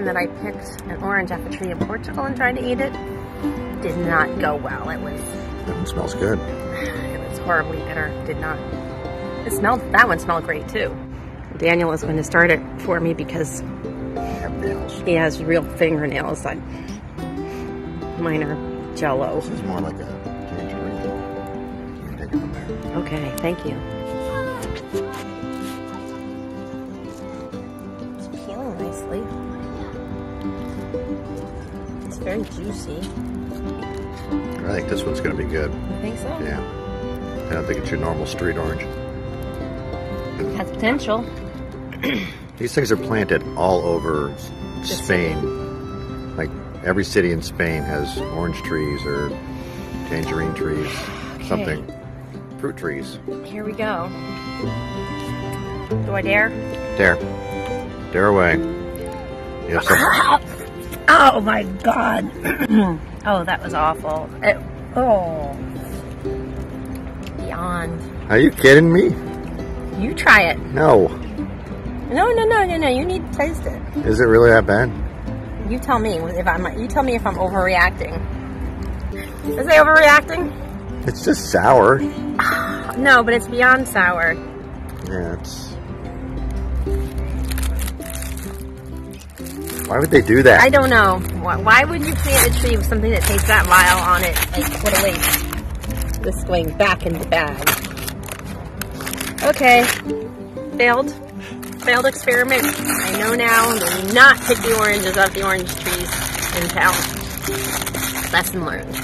time that I picked an orange off a tree in Portugal and tried to eat it, did not go well. It was... That one smells good. It was horribly bitter. Did not... That one smelled great too. Daniel is going to start it for me because he has real fingernails. Mine are Jell-O. This is more like a tangerine. You can take it from there. Okay, thank you. It's peeling nicely. It's very juicy. I think this one's going to be good. You think so? Yeah. I don't think it's your normal street orange. It has potential. These things are planted all over Spain. Like every city in Spain has orange trees or tangerine trees, something. Fruit trees. Here we go. Do I dare? Dare. Dare away. You have some... Oh my God. Oh, that was awful. Beyond. Are you kidding me? You try it. No. No. You need to taste it. Is it really that bad? You tell me if I'm overreacting. Is I overreacting? It's just sour. No, but it's beyond sour. Yeah, it's... Why would they do that? I don't know. Why would you plant a tree with something that tastes that vile on it? Like, what a waste. This is going back in the bag. Okay. Failed experiment. I know now. Do not pick the oranges off the orange trees in town. Lesson learned.